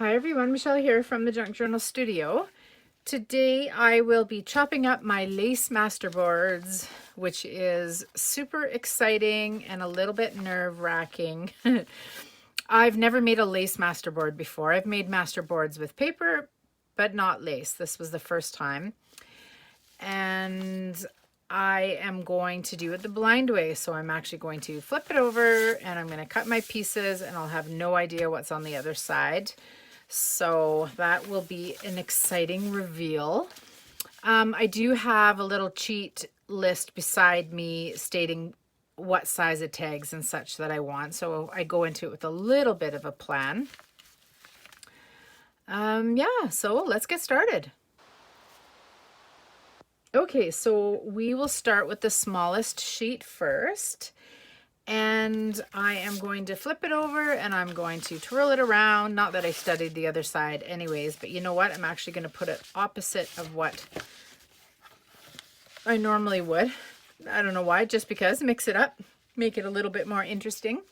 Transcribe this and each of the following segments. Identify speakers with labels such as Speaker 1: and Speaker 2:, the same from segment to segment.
Speaker 1: Hi everyone, Michelle here from the Junk Journal Studio. Today I will be chopping up my lace masterboards, which is super exciting and a little bit nerve-wracking. I've never made a lace masterboard before. I've made masterboards with paper, but not lace. This was the first time. And I am going to do it the blind way. So I'm actually going to flip it over and I'm going to cut my pieces and I'll have no idea what's on the other side. So that will be an exciting reveal. I do have a little cheat list beside me stating what size of tags and such that I want. So I go into it with a little bit of a plan. Yeah, so let's get started. Okay, so we will start with the smallest sheet first. And I am going to flip it over and I'm going to twirl it around. Not that I studied the other side anyways, but you know what? I'm actually going to put it opposite of what I normally would. I don't know why, just because. Mix it up, make it a little bit more interesting.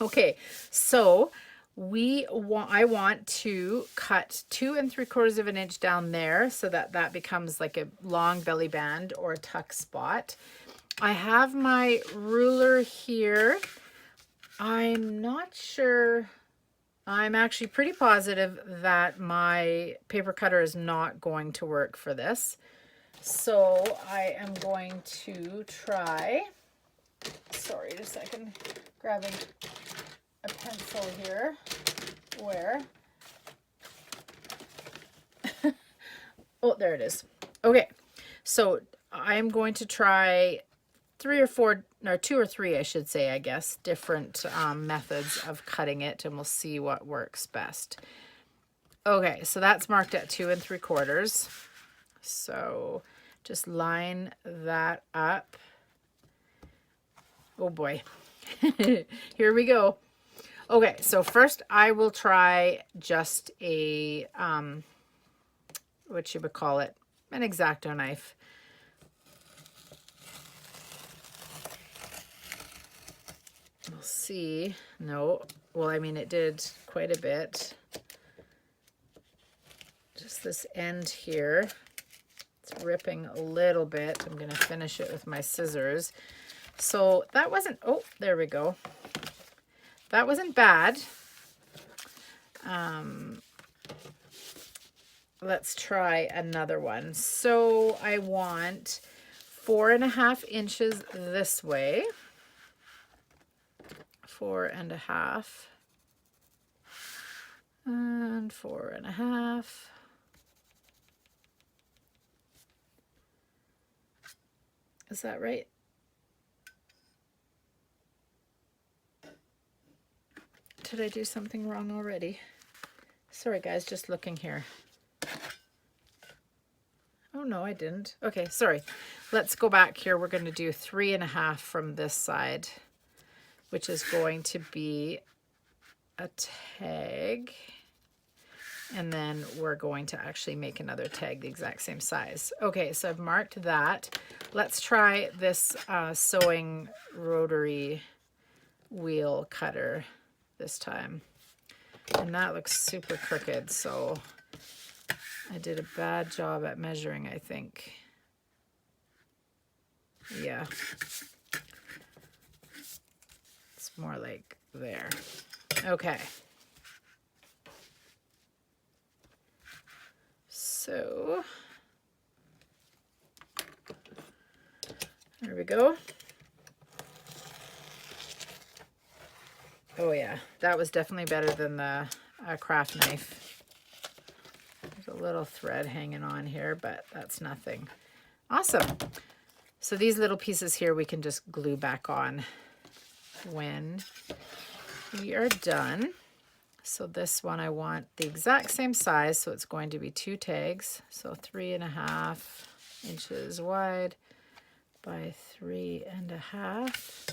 Speaker 1: Okay, so I want to cut 2 3/4 of an inch down there so that that becomes like a long belly band or a tuck spot. I have my ruler here. I'm not sure. I'm actually pretty positive that my paper cutter is not going to work for this. So I am going to try, sorry, just a second, grabbing a pencil here, where, oh, there it is. Okay, so I'm going to try 3 or 4, or 2 or 3, I should say, I guess, different methods of cutting it, and we'll see what works best. Okay, so that's marked at 2 3/4. So just line that up. Oh boy, here we go. Okay, so first I will try just a, what you would call it, an X-Acto knife. We'll see. No, well, I mean, it did quite a bit. Just this end here, it's ripping a little bit. I'm going to finish it with my scissors. So that wasn't, oh, there we go. That wasn't bad. Let's try another one. So I want 4.5 inches this way. 4.5 and 4.5. Is that right? Did I do something wrong already? Sorry guys, just looking here. Oh no, I didn't. Okay, sorry. Let's go back here. We're going to do 3.5 from this side, which is going to be a tag. And then we're going to actually make another tag the exact same size. Okay, so I've marked that. Let's try this sewing rotary wheel cutter this time. And that looks super crooked, so I did a bad job at measuring, I think. Yeah. It's more like there. Okay. So there we go. Oh yeah, that was definitely better than the craft knife. There's a little thread hanging on here, but that's nothing. Awesome. So these little pieces here we can just glue back on when we are done. So this one I want the exact same size, so it's going to be 2 tags. So 3.5 inches wide by 3.5.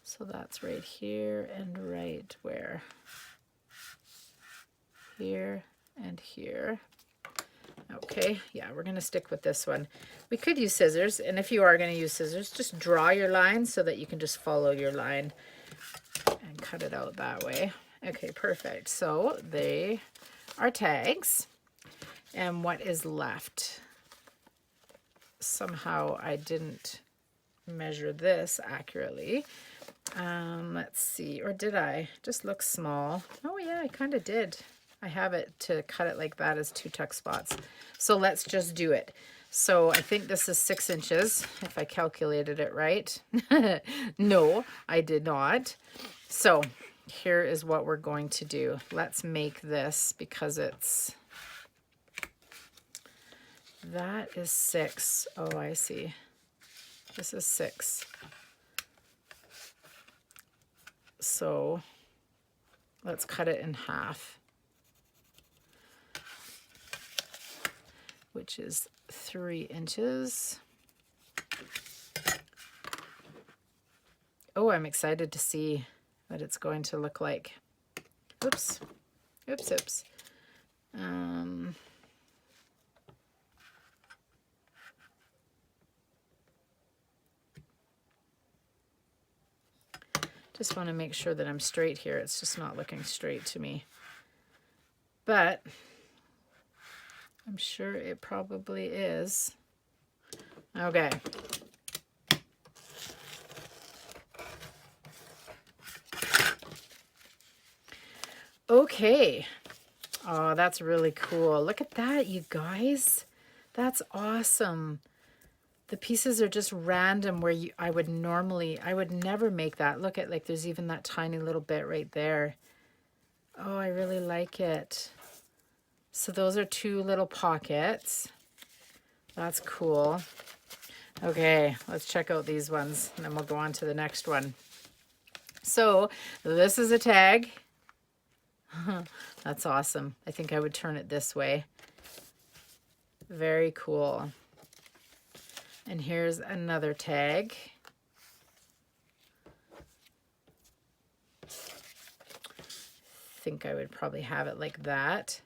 Speaker 1: So that's right here and right where? Here and here. Okay, yeah, we're going to stick with this one. We could use scissors, and if you are going to use scissors, just draw your line so that you can just follow your line and cut it out that way. Okay, perfect. So they are tags. And what is left? Somehow I didn't measure this accurately. Let's see, or did I? Just looks small. Oh yeah, I kind of did. I have it to cut it like that as 2 tuck spots. So let's just do it. So I think this is 6 inches, if I calculated it right. No, I did not. So here is what we're going to do. Let's make this, because it's, that is 6. Oh, I see. This is 6. So let's cut it in half, which is 3 inches. Oh, I'm excited to see what it's going to look like. Oops, oops, oops. Just want to make sure that I'm straight here. It's just not looking straight to me. But I'm sure it probably is. Okay. Okay. Oh, that's really cool. Look at that, you guys. That's awesome. The pieces are just random where I would never make that. Look at, like, there's even that tiny little bit right there. Oh, I really like it. So those are 2 little pockets. That's cool. Okay, let's check out these ones and then we'll go on to the next one. So this is a tag. That's awesome. I think I would turn it this way. Very cool. And here's another tag. I think I would probably have it like that.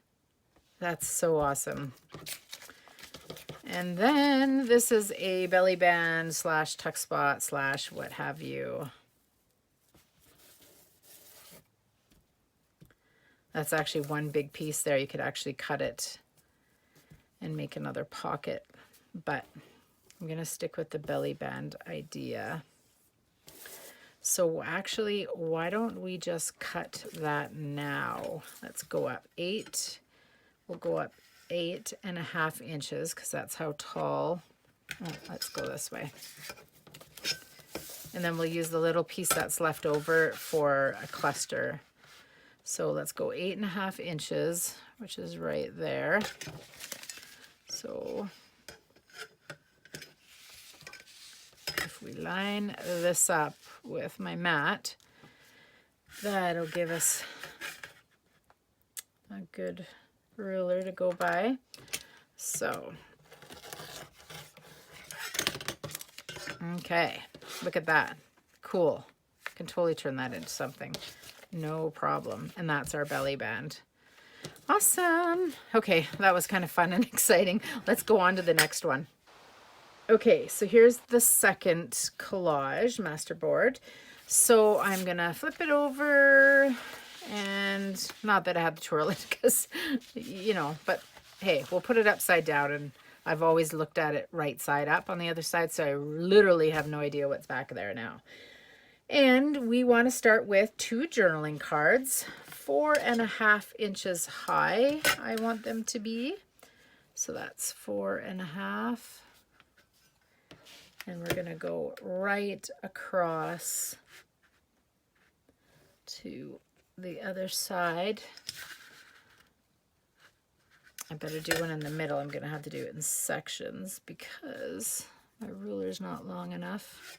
Speaker 1: That's so awesome. And then this is a belly band slash tuck spot slash what have you. That's actually one big piece there. You could actually cut it and make another pocket, but I'm gonna stick with the belly band idea. So actually, why don't we just cut that now? Let's go up 8. We'll go up 8.5 inches because that's how tall. Oh, let's go this way. And then we'll use the little piece that's left over for a cluster. So let's go 8.5 inches, which is right there. So if we line this up with my mat, that'll give us a good ruler to go by. So, okay, look at that. Cool. Can totally turn that into something. No problem. And that's our belly band. Awesome. Okay, that was kind of fun and exciting. Let's go on to the next one. Okay, so here's the second collage masterboard. So I'm gonna flip it over, and not that I have to twirl it because, you know, but hey, we'll put it upside down, and I've always looked at it right side up on the other side, so I literally have no idea what's back there now. And we want to start with 2 journaling cards, 4.5 inches high. I want them to be. So that's 4.5. And we're going to go right across to the other side. I better do one in the middle. I'm going to have to do it in sections because my ruler's not long enough.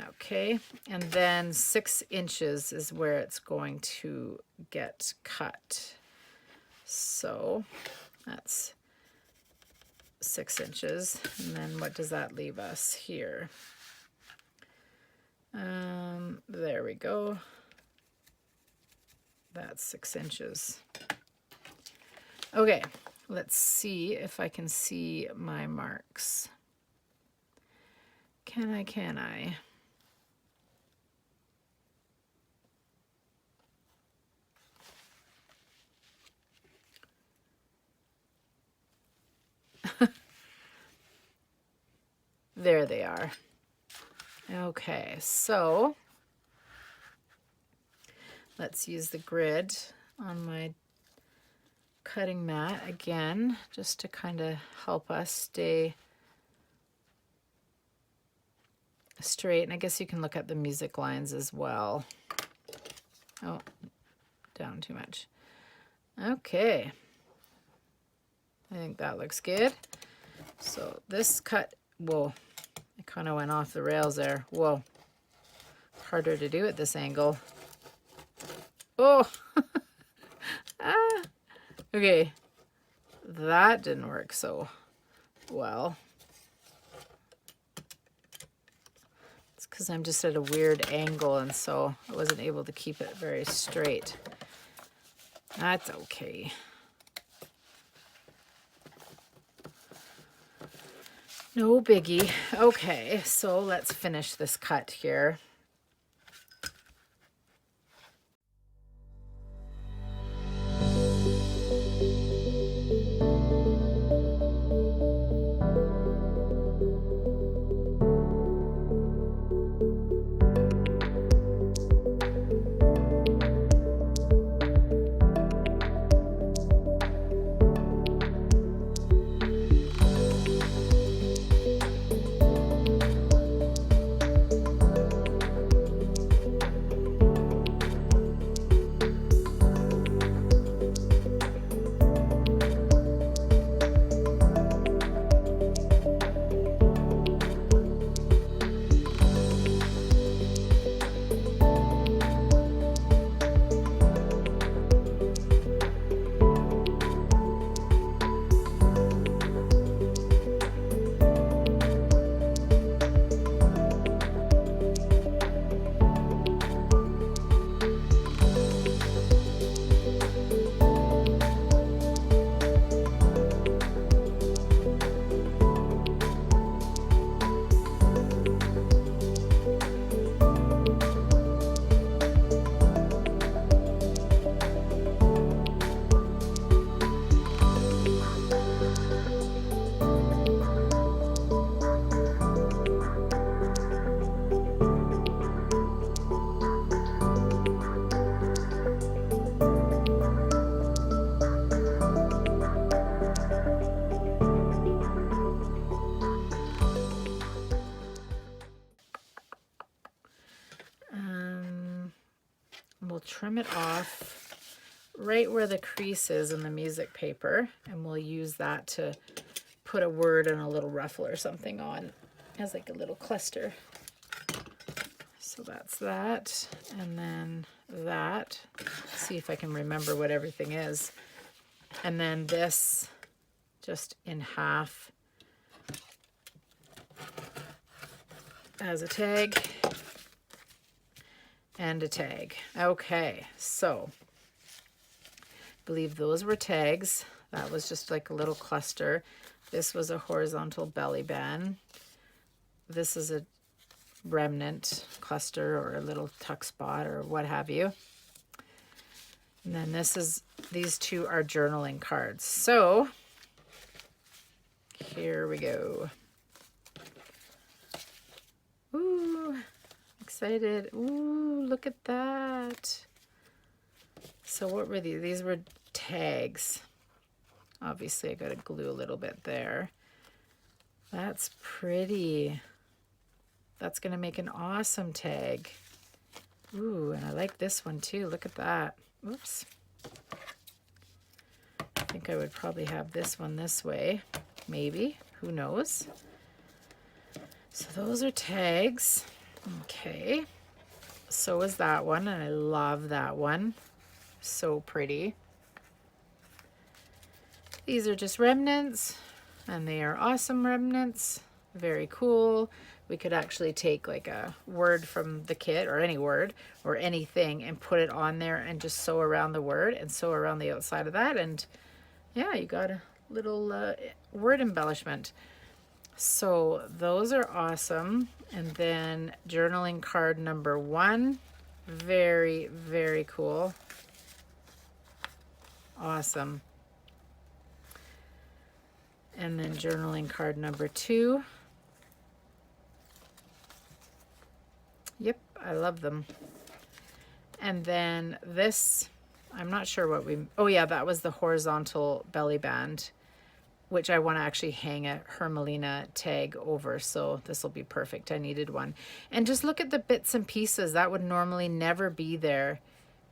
Speaker 1: Okay, and then 6 inches is where it's going to get cut. So that's 6 inches. And then what does that leave us here? There we go. That's 6 inches. Okay, let's see if I can see my marks. Can I? there they are. Okay, so let's use the grid on my cutting mat again, just to kind of help us stay straight. And I guess you can look at the music lines as well. Oh, down too much. Okay, I think that looks good. So this cut, whoa, it kind of went off the rails there. Whoa, it's harder to do at this angle. Oh, ah. Okay, that didn't work so well. It's because I'm just at a weird angle, and so I wasn't able to keep it very straight. That's okay. No biggie. Okay, so let's finish this cut here. We'll trim it off right where the crease is in the music paper, and we'll use that to put a word and a little ruffle or something on as like a little cluster. So that's that, and then that. See if I can remember what everything is. And then this just in half as a tag. And a tag. Okay, so I believe those were tags. That was just like a little cluster. This was a horizontal belly band. This is a remnant cluster or a little tuck spot or what have you. And then these two are journaling cards. So here we go. Ooh. Excited. Ooh, look at that. So what were these? These were tags. Obviously, I got to glue a little bit there. That's pretty. That's going to make an awesome tag. Ooh, and I like this one too. Look at that. Oops. I think I would probably have this one this way. Maybe. Who knows? So those are tags. Okay, so is that one, and I love that one. So pretty. These are just remnants, and they are awesome remnants. Very cool. We could actually take like a word from the kit, or any word, or anything, and put it on there and just sew around the word and sew around the outside of that. And yeah, you got a little word embellishment. So those are awesome. And then journaling card number 1, very, very cool. Awesome. And then journaling card number 2. I love them. And then this, I'm not sure what we, oh yeah, that was the horizontal belly band, which I want to actually hang a Hermelina tag over. So this will be perfect. I needed one. And just look at the bits and pieces that would normally never be there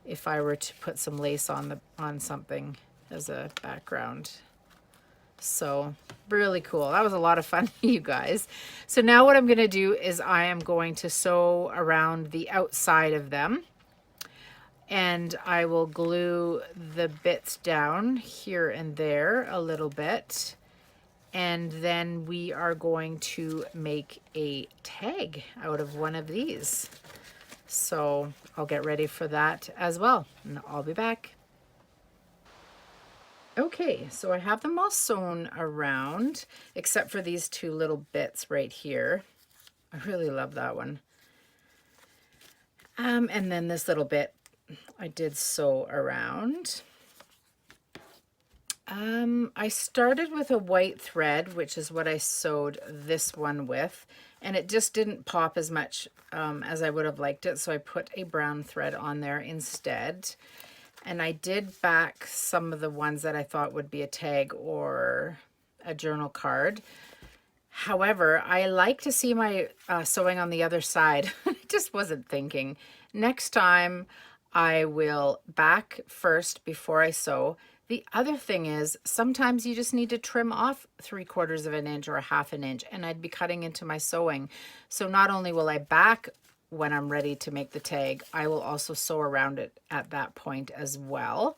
Speaker 1: if I were to put some lace on something as a background. So really cool. That was a lot of fun, you guys. So now what I'm going to do is I am going to sew around the outside of them, and I will glue the bits down here and there a little bit. And then we are going to make a tag out of one of these. So I'll get ready for that as well, and I'll be back. Okay, so I have them all sewn around, except for these two little bits right here. I really love that one. And then this little bit I did sew around. I started with a white thread, which is what I sewed this one with, and it just didn't pop as much as I would have liked it, so I put a brown thread on there instead. And I did back some of the ones that I thought would be a tag or a journal card. However, I like to see my sewing on the other side. I just wasn't thinking. Next time I will back first before I sew. The other thing is sometimes you just need to trim off 3/4 of an inch or a 1/2 inch, and I'd be cutting into my sewing. So not only will I back when I'm ready to make the tag, I will also sew around it at that point as well.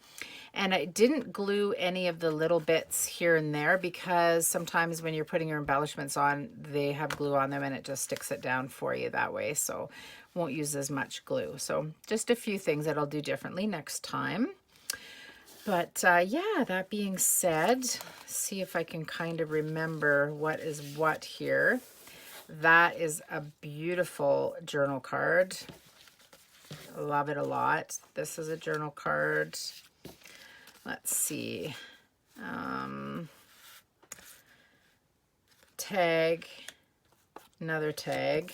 Speaker 1: And I didn't glue any of the little bits here and there because sometimes when you're putting your embellishments on, they have glue on them and it just sticks it down for you that way. So won't use as much glue. So just a few things that I'll do differently next time. But yeah, that being said, see if I can kind of remember what is what here. That is a beautiful journal card. I love it a lot. This is a journal card. Let's see. Tag. Another tag.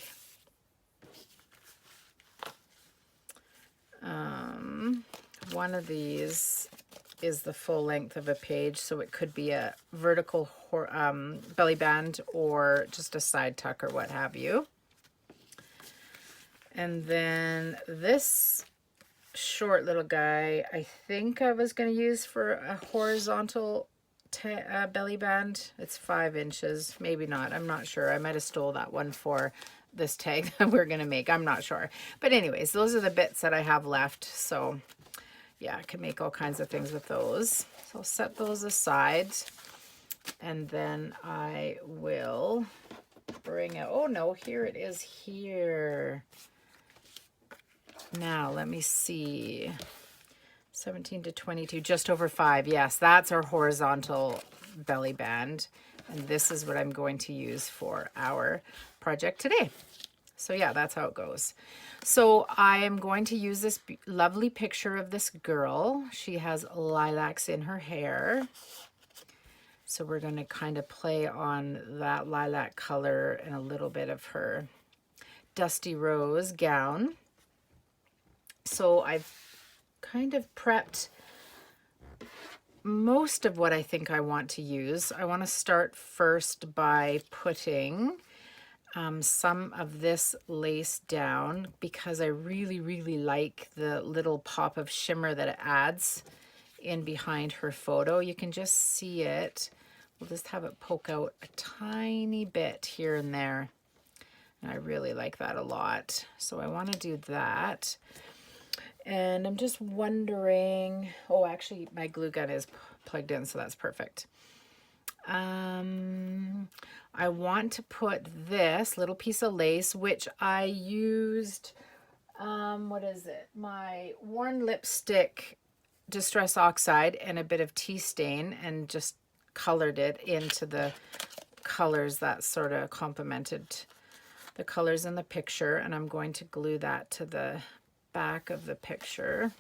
Speaker 1: One of these is the full length of a page, so it could be a vertical belly band or just a side tuck or what have you. And then this short little guy, I think I was going to use for a horizontal belly band. It's 5 inches, maybe not, I'm not sure. I might have stole that one for this tag that we're going to make, I'm not sure. But anyways, those are the bits that I have left, so yeah, I can make all kinds of things with those. So I'll set those aside, and then I will bring it. Oh no, here it is here. Now let me see. 17 to 22, just over 5. Yes, that's our horizontal belly band. And this is what I'm going to use for our project today. So yeah, that's how it goes. So I am going to use this lovely picture of this girl. She has lilacs in her hair. So we're going to kind of play on that lilac color and a little bit of her dusty rose gown. So I've kind of prepped most of what I think I want to use. I want to start first by putting some of this lace down because I really, really like the little pop of shimmer that it adds in behind her photo. You can just see it. We'll just have it poke out a tiny bit here and there. And I really like that a lot. So I want to do that. And I'm just wondering, oh, actually my glue gun is plugged in, so that's perfect. I want to put this little piece of lace, which I used, what is it? My worn lipstick Distress Oxide and a bit of tea stain, and just colored it into the colors that sort of complemented the colors in the picture. And I'm going to glue that to the back of the picture.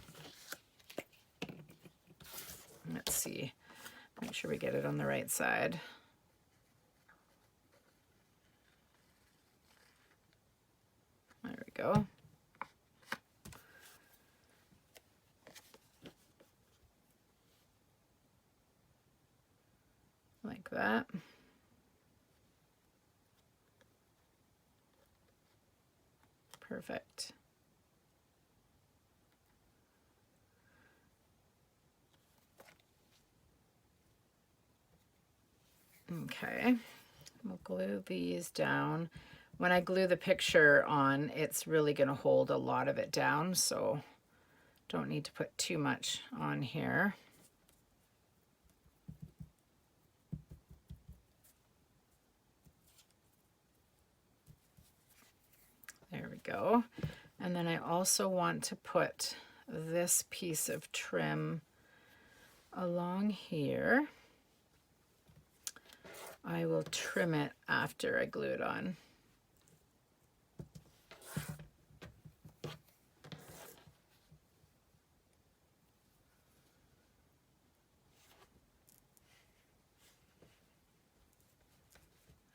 Speaker 1: Let's see, make sure we get it on the right side. There we go. like that. Perfect. Okay, we'll glue these down. When I glue the picture on, it's really going to hold a lot of it down, so don't need to put too much on here. There we go. And then I also want to put this piece of trim along here. I will trim it after I glue it on.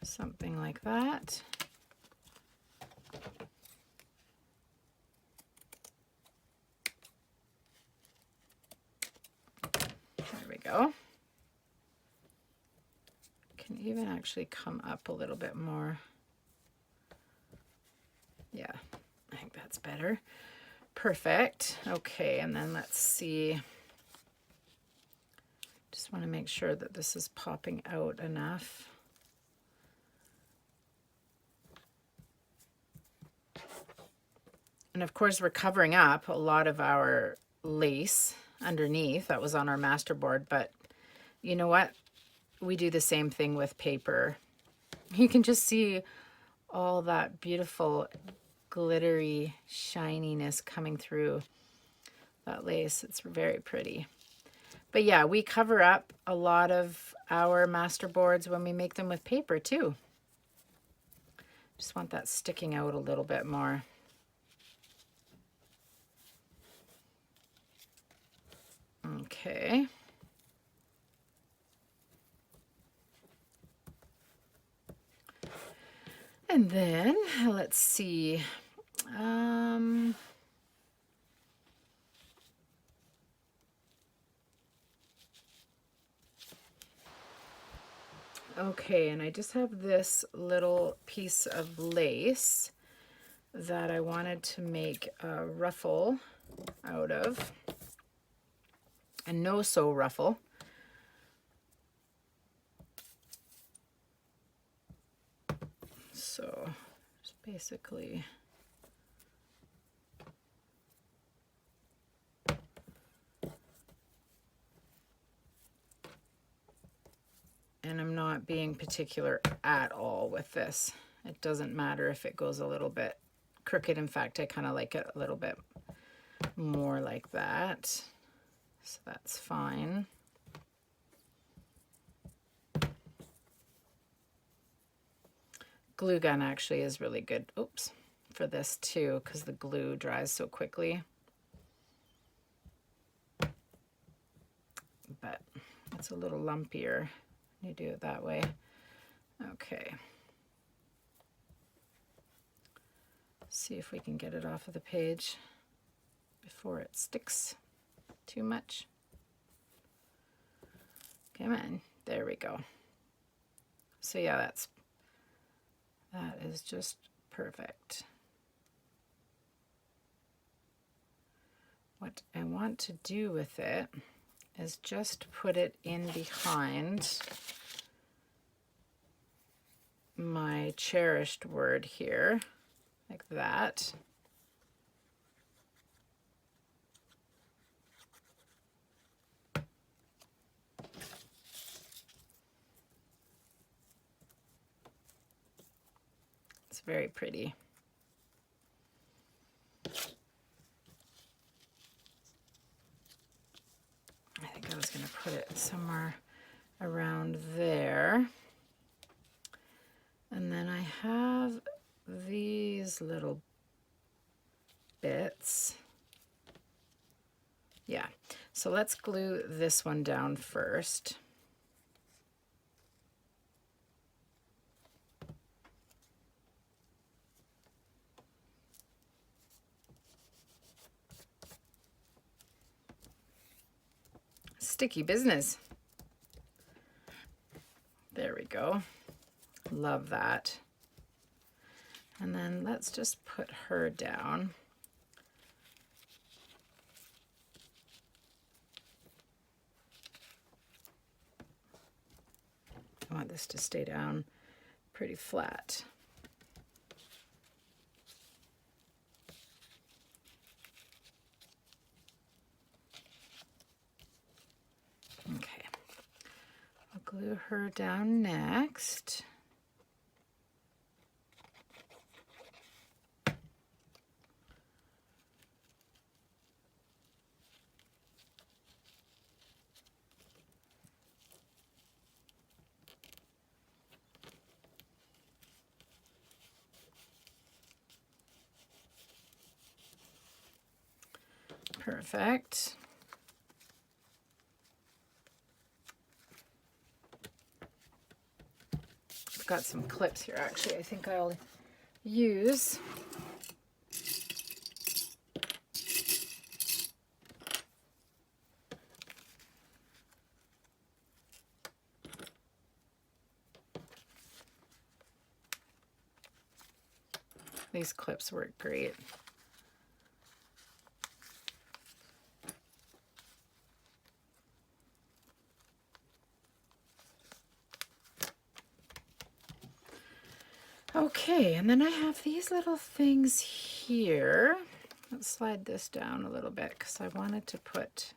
Speaker 1: Something like that. There we go. Can even actually come up a little bit more. Yeah, I think that's better. Perfect. Okay, and then let's see. Just want to make sure that this is popping out enough. And of course, we're covering up a lot of our lace underneath that was on our masterboard, but you know what? We do the same thing with paper. You can just see all that beautiful glittery shininess coming through that lace. It's very pretty. But yeah, we cover up a lot of our masterboards when we make them with paper too. Just want that sticking out a little bit more. Okay. And then let's see. Okay, and I just have this little piece of lace that I wanted to make a ruffle out of. A no-sew ruffle. So just basically and I'm not being particular at all with this. It doesn't matter if it goes a little bit crooked. In fact, I kind of like it a little bit more like that. So that's fine. Glue gun actually is really good, oops, for this too, because the glue dries so quickly. But it's a little lumpier. You do it that way. Okay. See if we can get it off of the page before it sticks too much. Come on, there we go. So yeah, that is just perfect. What I want to do with it is just put it in behind my cherished word here, like that. It's very pretty. I think I was going to put it somewhere around there. And then I have these little bits. Yeah, so let's glue this one down first. Sticky business. go. Love that. And then let's just put her down. I want this to stay down pretty flat. Okay, I'll glue her down next. Perfect. I've got some clips here actually. I think I'll use. These clips work great. Okay, and then I have these little things here. Let's slide this down a little bit because I wanted to put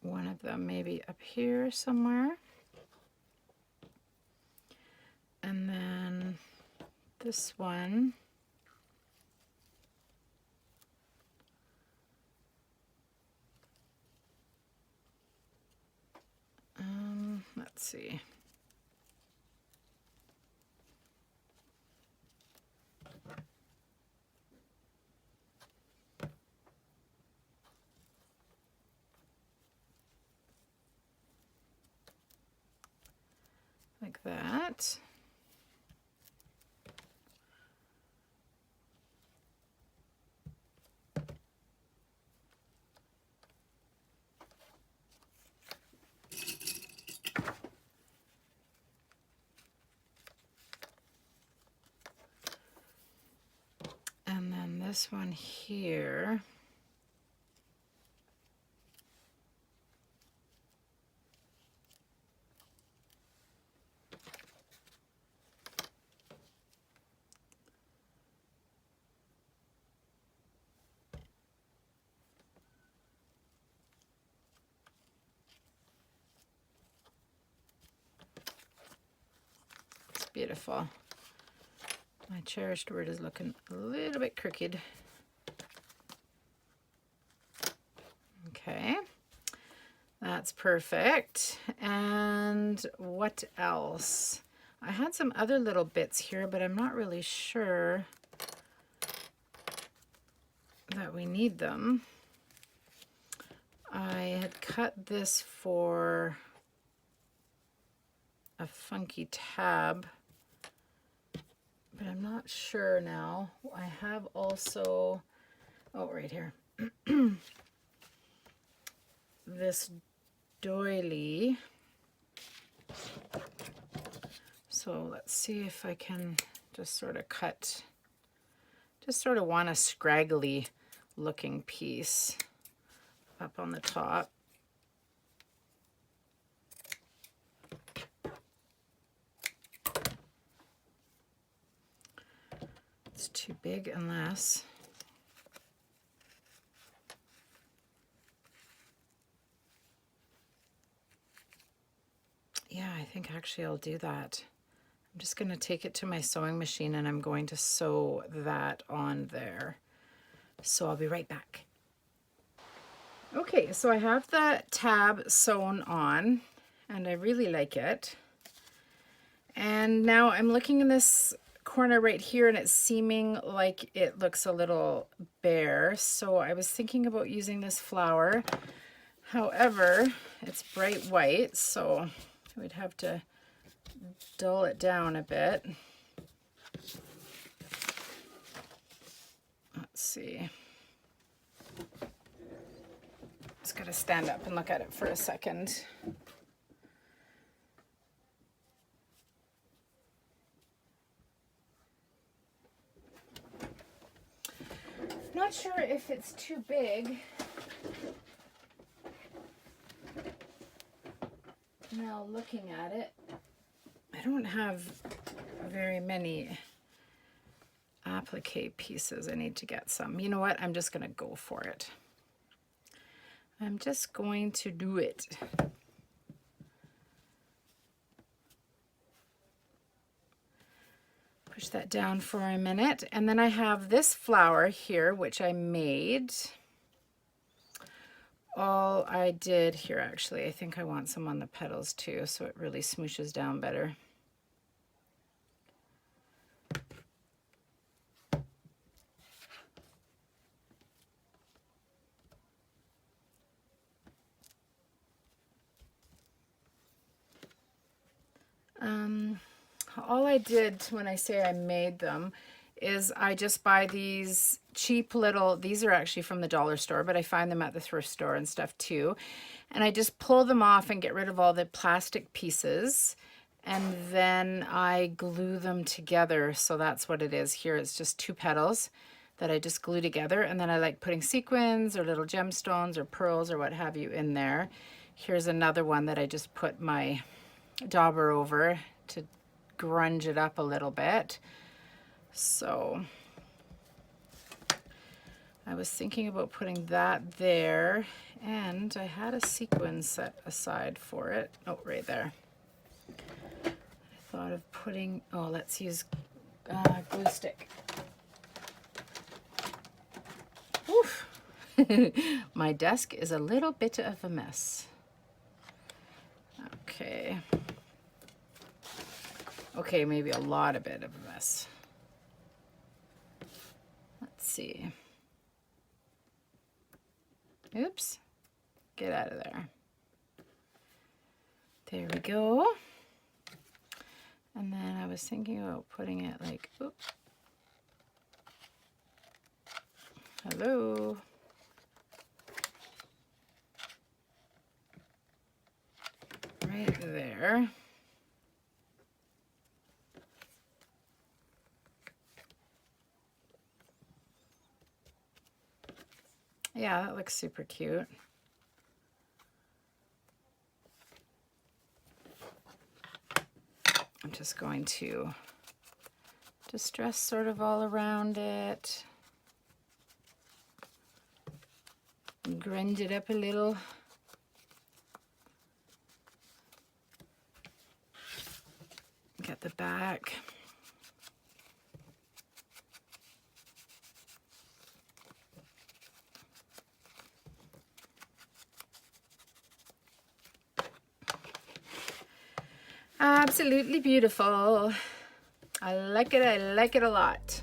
Speaker 1: one of them maybe up here somewhere. And then this one. Let's see. Like that. And then this one here. Beautiful. My cherished word is looking a little bit crooked. Okay, that's perfect. And what else? I had some other little bits here, but I'm not really sure that we need them. I had cut this for a funky tab, but I'm not sure now. I have also, oh, right here, this doily. So let's see if I can just sort of cut, just sort of want a scraggly looking piece up on the top. It's too big unless, yeah, I think actually I'll do that. I'm just going to take it to my sewing machine and I'm going to sew that on there. So I'll be right back. Okay, so I have the tab sewn on and I really like it. And now I'm looking in this corner right here and it's seeming like it looks a little bare. So I was thinking about using this flower. However, it's bright white, so we'd have to dull it down a bit. Let's see. Just gotta stand up and look at it for a second. not sure if it's too big. Now looking at it, I don't have very many applique pieces. I need to get some. You know what? I'm just going to go for it. I'm just going to do it. Push that down for a minute. And then I have this flower here, which I made. All I did here, actually, I think I want some on the petals too, so it really smooshes down better. All I did when I say I made them is I just buy these cheap little, these are actually from the dollar store, but I find them at the thrift store and stuff too. And I just pull them off and get rid of all the plastic pieces. And then I glue them together. So that's what it is here. It's just 2 petals that I just glue together. And then I like putting sequins or little gemstones or pearls or what have you in there. Here's another one that I just put my dauber over to grunge it up a little bit. So I was thinking about putting that there, and I had a sequin set aside for it. Oh, right there. I thought of putting, oh, let's use glue stick. Oof. My desk is a little bit of a mess. Okay. Okay, maybe a lot of bit of a mess. Let's see. Oops. Get out of there. There we go. And then I was thinking about putting it like, oops. Hello. Right there. Yeah, that looks super cute. I'm just going to distress sort of all around it. Grunge it up a little. Get the back. Absolutely beautiful. I like it a lot.